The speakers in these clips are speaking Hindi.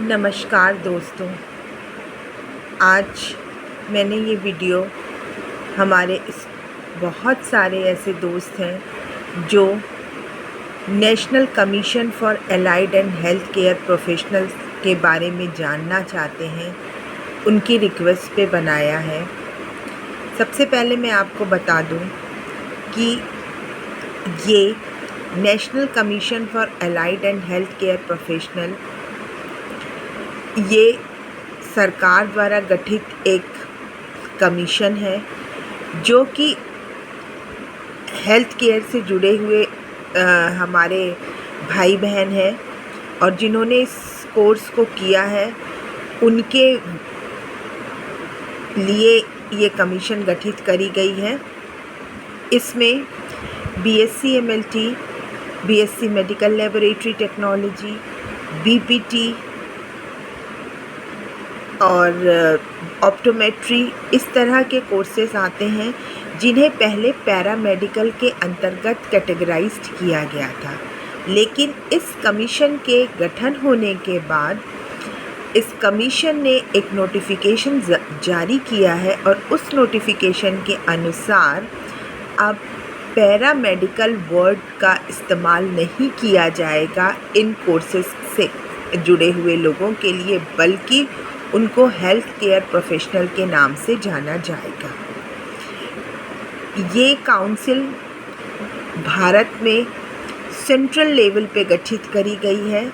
नमस्कार दोस्तों। आज मैंने ये वीडियो बहुत सारे ऐसे दोस्त हैं जो national commission for allied and health care professionals के बारे में जानना चाहते हैं, उनकी रिक्वेस्ट पे बनाया है। सबसे पहले मैं आपको बता दूं कि ये national commission for allied and health care professional ये सरकार द्वारा गठित एक कमीशन है जो कि हेल्थ केयर से जुड़े हुए हमारे भाई बहन हैं और जिन्होंने इस कोर्स को किया है उनके लिए ये कमीशन गठित करी गई है। इसमें BSc MLT, BSc medical laboratory technology, BPT और ऑप्टोमेट्री इस तरह के कोर्सेज आते हैं जिन्हें पहले पैरामेडिकल के अंतर्गत कैटेगराइज्ड किया गया था। लेकिन इस कमीशन के गठन होने के बाद इस कमीशन ने एक नोटिफिकेशन जारी किया है और उस नोटिफिकेशन के अनुसार अब पैरामेडिकल वर्ड का इस्तेमाल नहीं किया जाएगा इन कोर्सेज से जुड़े हुए लोगों के लिए, बल्कि उनको हेल्थ केयर प्रोफेशनल के नाम से जाना जाएगा। ये काउंसिल भारत में सेंट्रल लेवल पे गठित करी गई है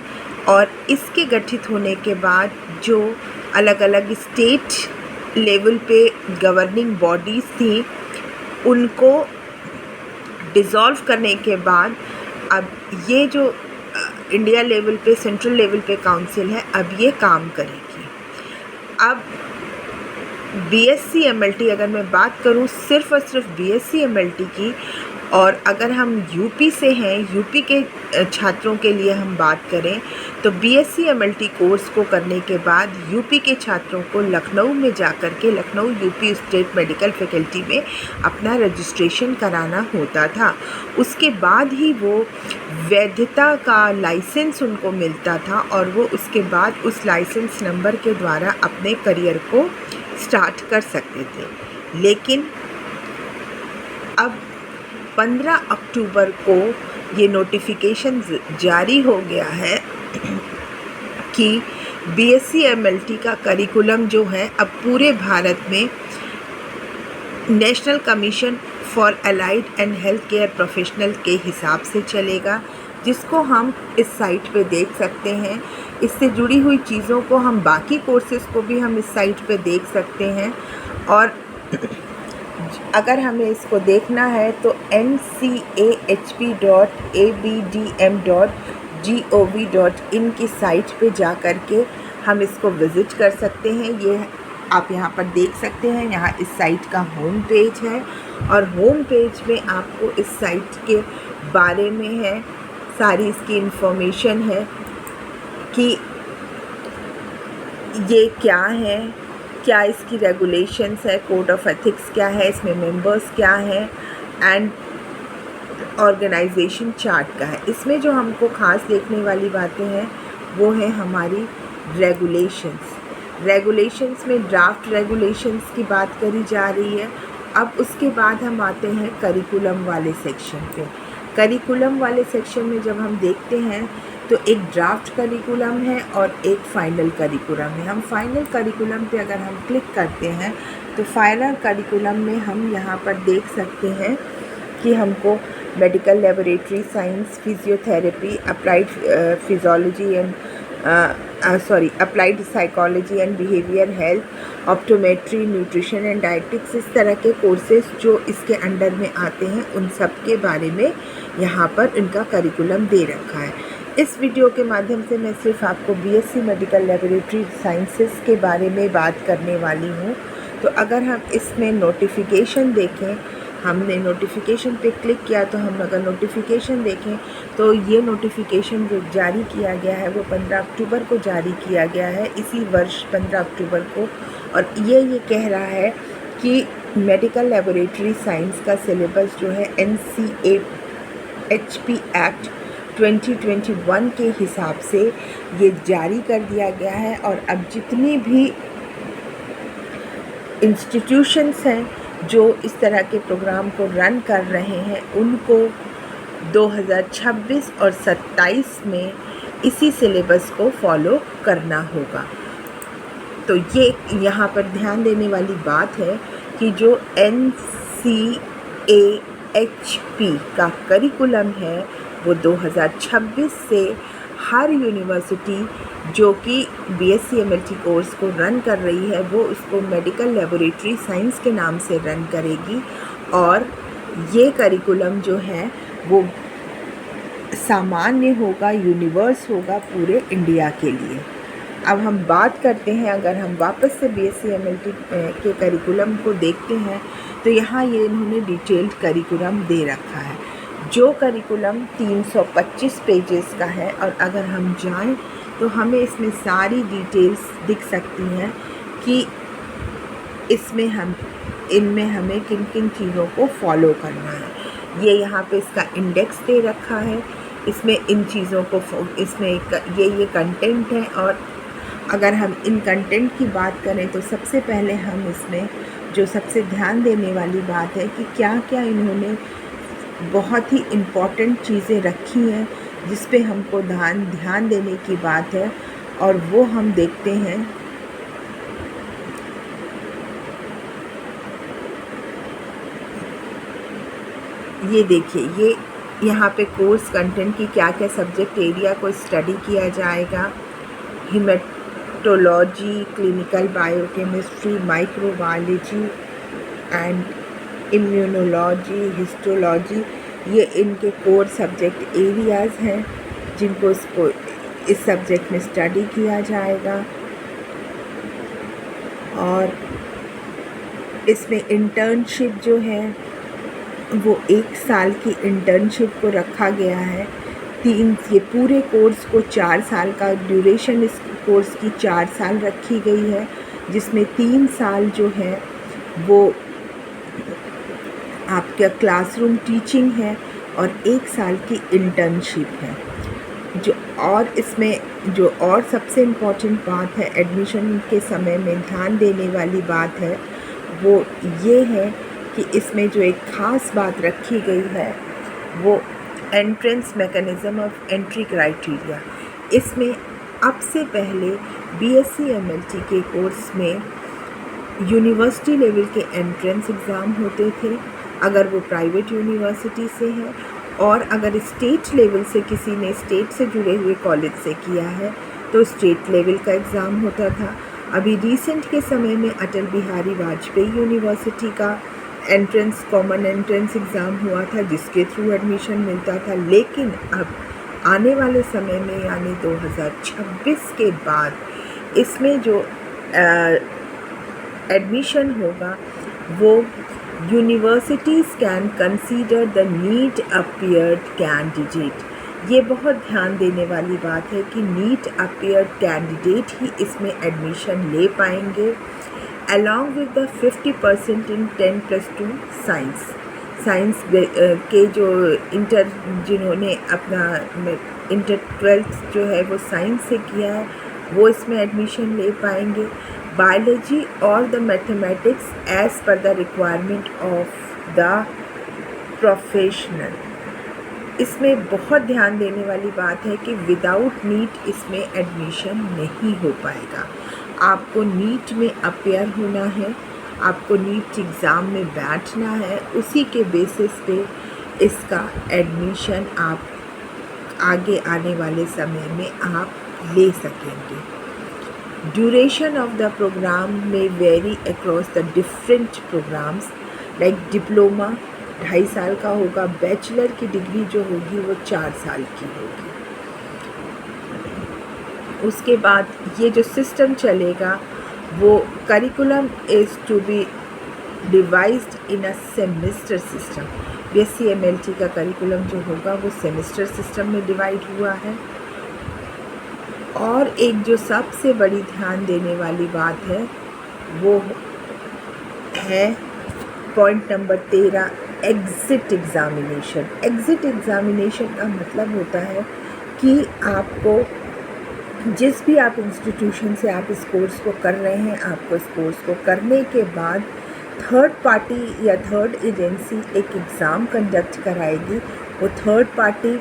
और इसके गठित होने के बाद जो अलग अलग स्टेट लेवल पे गवर्निंग बॉडीज़ थी उनको डिज़ोल्व करने के बाद अब ये जो इंडिया लेवल पे सेंट्रल लेवल पे काउंसिल है अब ये काम करेगी। अब बीएससी एमएलटी अगर मैं बात करूं सिर्फ और सिर्फ बीएससी एमएलटी की, और अगर हम यूपी से हैं, यूपी के छात्रों के लिए हम बात करें तो बीएससी एमएलटी कोर्स को करने के बाद यूपी के छात्रों को लखनऊ में जाकर के Lucknow UP state medical faculty में अपना रजिस्ट्रेशन कराना होता था। उसके बाद ही वो वैधता का लाइसेंस उनको मिलता था और वो उसके बाद उस लाइसेंस नंबर के द्वारा अपने करियर को स्टार्ट कर सकते थे। लेकिन अब 15 अक्टूबर को ये नोटिफिकेशन जारी हो गया है कि बीएससी एमएलटी का करिकुलम जो है अब पूरे भारत में national commission for allied and health care professional के हिसाब से चलेगा, जिसको हम इस साइट पे देख सकते हैं। इससे जुड़ी हुई चीज़ों को हम बाकी कोर्सेज़ को भी हम इस साइट पे देख सकते हैं और अगर हमें इसको देखना है तो ncahp.abdm.gov.in की साइट पे जा कर के हम इसको विज़िट कर सकते हैं। ये आप यहाँ पर देख सकते हैं, यहाँ इस साइट का होम पेज है और होम पेज में आपको इस साइट के बारे में है सारी इसकी इन्फॉर्मेशन है कि ये क्या है, क्या इसकी रेगुलेशंस है, कोड ऑफ एथिक्स क्या है, इसमें मेंबर्स क्या है एंड ऑर्गेनाइजेशन चार्ट का है। इसमें जो हमको ख़ास देखने वाली बातें हैं वो है हमारी रेगुलेशंस में ड्राफ्ट रेगुलेशंस की बात करी जा रही है। अब उसके बाद हम आते हैं करिकुलम वाले सेक्शन पे। करिकुलम वाले सेक्शन में जब हम देखते हैं तो एक ड्राफ्ट करिकुलम है और एक फ़ाइनल करिकुलम है। हम फाइनल करिकुलम पे अगर हम क्लिक करते हैं तो फाइनल करिकुलम में हम यहाँ पर देख सकते हैं कि हमको medical laboratory science, physiotherapy, applied psychology and behaviour health, optometry, nutrition and dietetics, इस तरह के कोर्सेज जो इसके अंडर में आते हैं उन सब के बारे में यहाँ पर इनका करिकुलम दे रखा है। इस वीडियो के माध्यम से मैं सिर्फ आपको बीएससी मेडिकल लेबोरेटरी साइंसेस के बारे में बात करने वाली हूँ। तो अगर हम इसमें नोटिफिकेशन देखें, हमने नोटिफिकेशन पे क्लिक किया तो हम अगर नोटिफिकेशन देखें तो ये नोटिफिकेशन जो जारी किया गया है वो 15 अक्टूबर को जारी किया गया है, इसी वर्ष 15 अक्टूबर को। और ये कह रहा है कि मेडिकल लेबोरेटरी साइंस का सिलेबस जो है NCAHP एक्ट 2021 के हिसाब से ये जारी कर दिया गया है। और अब जितनी भी इंस्टीट्यूशंस हैं जो इस तरह के प्रोग्राम को रन कर रहे हैं, उनको 2026 और 27 में इसी सिलेबस को फॉलो करना होगा। तो ये यहाँ पर ध्यान देने वाली बात है कि जो NCAHP का करिकुलम है वो 2026 से हर यूनिवर्सिटी जो कि BSc MLT कोर्स को रन कर रही है वो उसको मेडिकल लेबोरेटरी साइंस के नाम से रन करेगी। और ये करिकुलम जो है वो सामान्य होगा, यूनिवर्स होगा पूरे इंडिया के लिए। अब हम बात करते हैं, अगर हम वापस से BSc MLT के करिकुलम को देखते हैं तो यहाँ ये इन्होंने डिटेल्ड करिकुलम दे रखा है। जो करिकुलम 325 पेजेस का है, और अगर हम जाएं तो हमें इसमें सारी डिटेल्स दिख सकती हैं कि इनमें हमें किन किन चीज़ों को फॉलो करना है। ये यहाँ पे इसका इंडेक्स दे रखा है, इसमें इन चीज़ों को इसमें ये कंटेंट है। और अगर हम इन कंटेंट की बात करें तो सबसे पहले हम इसमें जो सबसे ध्यान देने वाली बात है कि क्या क्या इन्होंने बहुत ही इम्पॉर्टेंट चीज़ें रखी हैं जिस पे हमको ध्यान देने की बात है, और वो हम देखते हैं। ये देखिए, ये यहाँ पे कोर्स कंटेंट की क्या क्या सब्जेक्ट एरिया को स्टडी किया जाएगा। Haematology, clinical biochemistry, microbiology and immunology, histology, ये इनके कोर सब्जेक्ट एरियाज़ हैं जिनको इस सब्जेक्ट में स्टडी किया जाएगा। और इसमें इंटर्नशिप जो है वो 1 साल की इंटर्नशिप को रखा गया है। ये पूरे कोर्स को 4 साल का ड्यूरेशन इस कोर्स की 4 साल रखी गई है, जिसमें 3 साल जो है वो आपका क्लासरूम टीचिंग है और 1 साल की इंटर्नशिप है। इसमें जो और सबसे इम्पॉर्टेंट बात है एडमिशन के समय में ध्यान देने वाली बात है वो ये है कि इसमें जो एक ख़ास बात रखी गई है वो entrance mechanism of entry criteria. इसमें अब से पहले BSc MLT के कोर्स में यूनिवर्सिटी लेवल के एंट्रेंस एग्ज़ाम होते थे अगर वो प्राइवेट यूनिवर्सिटी से है, और अगर स्टेट लेवल से किसी ने स्टेट से जुड़े हुए कॉलेज से किया है तो स्टेट लेवल का एग्ज़ाम होता था। अभी रिसेंट के समय में अटल बिहारी वाजपेयी यूनिवर्सिटी का कॉमन एंट्रेंस एग्ज़ाम हुआ था जिसके थ्रू एडमिशन मिलता था। लेकिन अब आने वाले समय में यानी 2026 के बाद इसमें जो एडमिशन होगा वो universities can consider the NEET appeared candidate. ये बहुत ध्यान देने वाली बात है कि नीट अपीयर्ड कैंडिडेट ही इसमें एडमिशन ले पाएंगे, along with the 50% in 10+2 science के जो जिन्होंने अपना इंटर 12th जो है वो साइंस से किया है वो इसमें एडमिशन ले पाएंगे। बायोलॉजी और the mathematics as per the requirement of the professional. इसमें बहुत ध्यान देने वाली बात है कि विदाउट नीट इसमें एडमिशन नहीं हो पाएगा। आपको नीट में अपेयर होना है, आपको नीट एग्ज़ाम में बैठना है, उसी के बेसिस पे इसका एडमिशन आप आगे आने वाले समय में आप ले सकेंगे। ड्यूरेशन ऑफ द प्रोग्राम में vary across the different programmes, like diploma 2.5 साल का होगा, बैचलर की डिग्री जो होगी वो 4 साल की होगी। उसके बाद ये जो सिस्टम चलेगा वो curriculum is to be devised in a semester system. BSc MLT का करिकुलम जो होगा वो सेमेस्टर सिस्टम में डिवाइड हुआ है। और एक जो सबसे बड़ी ध्यान देने वाली बात है वो है point number 13 exit examination. Exit examination का मतलब होता है कि आपको जिस भी आप इंस्टीट्यूशन से आप इस कोर्स को कर रहे हैं, आपको इस कोर्स को करने के बाद थर्ड पार्टी या थर्ड एजेंसी एक एग्ज़ाम कंडक्ट कराएगी। वो थर्ड पार्टी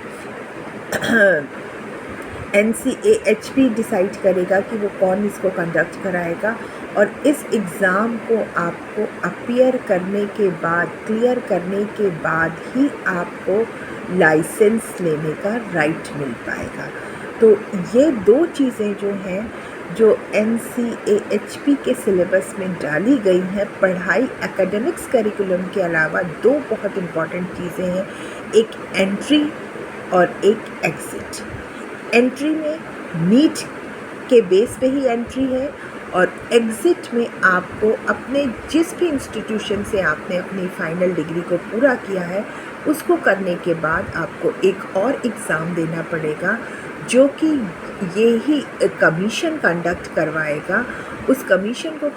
NCAHP डिसाइड करेगा कि वो कौन इसको कंडक्ट कराएगा, और इस एग्ज़ाम को आपको अपीयर करने के बाद, क्लियर करने के बाद ही आपको लाइसेंस लेने का राइट मिल पाएगा। तो ये दो चीज़ें जो हैं, जो NCAHP के सिलेबस में डाली गई हैं, पढ़ाई एकेडमिक्स करिकुलम के अलावा दो बहुत इम्पॉर्टेंट चीज़ें हैं, एक एंट्री और एक एग्ज़िट। एंट्री में नीट के बेस पे ही एंट्री है, और एग्ज़िट में आपको अपने जिस भी इंस्टीट्यूशन से आपने अपनी फ़ाइनल डिग्री को पूरा किया है, उसको करने के बाद आपको एक और एग्ज़ाम देना पड़ेगा, जो कि ये ही कमीशन कंडक्ट करवाएगा। उस कमीशन को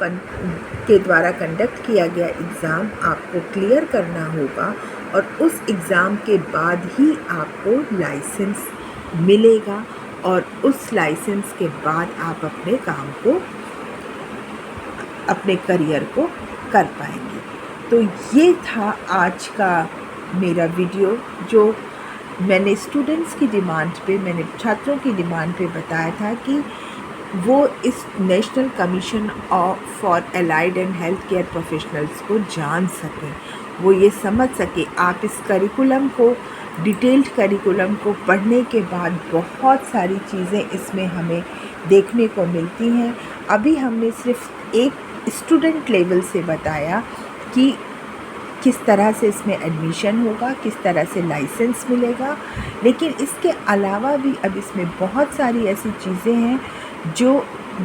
के द्वारा कंडक्ट किया गया एग्ज़ाम आपको क्लियर करना होगा, और उस एग्ज़ाम के बाद ही आपको लाइसेंस मिलेगा, और उस लाइसेंस के बाद आप अपने काम को, अपने करियर को कर पाएंगे। तो ये था आज का मेरा वीडियो, जो मैंने स्टूडेंट्स की डिमांड पे, मैंने छात्रों की डिमांड पे बताया था कि वो इस national commission for allied and health care professionals को जान सकें, वो ये समझ सकें। आप इस करिकुलम को, डिटेल्ड करिकुलम को पढ़ने के बाद बहुत सारी चीज़ें इसमें हमें देखने को मिलती हैं। अभी हमने सिर्फ एक स्टूडेंट लेवल से बताया कि किस तरह से इसमें एडमिशन होगा, किस तरह से लाइसेंस मिलेगा, लेकिन इसके अलावा भी अब इसमें बहुत सारी ऐसी चीज़ें हैं जो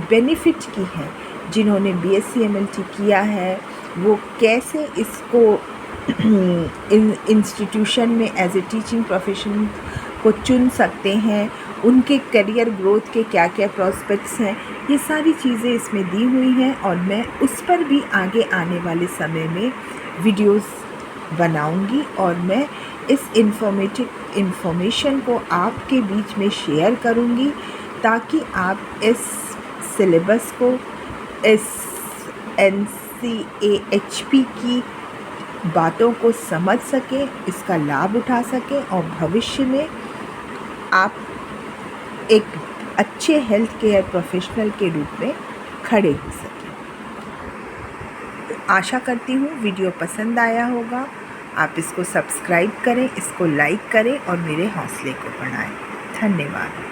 बेनिफिट की हैं। जिन्होंने BSc MLT किया है वो कैसे इसको इंस्टीट्यूशन में एज ए टीचिंग प्रोफेशन को चुन सकते हैं, उनके करियर ग्रोथ के क्या क्या प्रोस्पेक्ट्स हैं, ये सारी चीज़ें इसमें दी हुई हैं, और मैं उस पर भी आगे आने वाले समय में वीडियोस बनाऊंगी, और मैं इस इन्फॉर्मेशन को आपके बीच में शेयर करूंगी, ताकि आप इस सिलेबस को, इस NCAHP की बातों को समझ सकें, इसका लाभ उठा सकें, और भविष्य में आप एक अच्छे हेल्थ केयर प्रोफेशनल के रूप में खड़े हो सकें। आशा करती हूँ वीडियो पसंद आया होगा। आप इसको सब्सक्राइब करें, इसको लाइक करें, और मेरे हौसले को बढ़ाएं। धन्यवाद।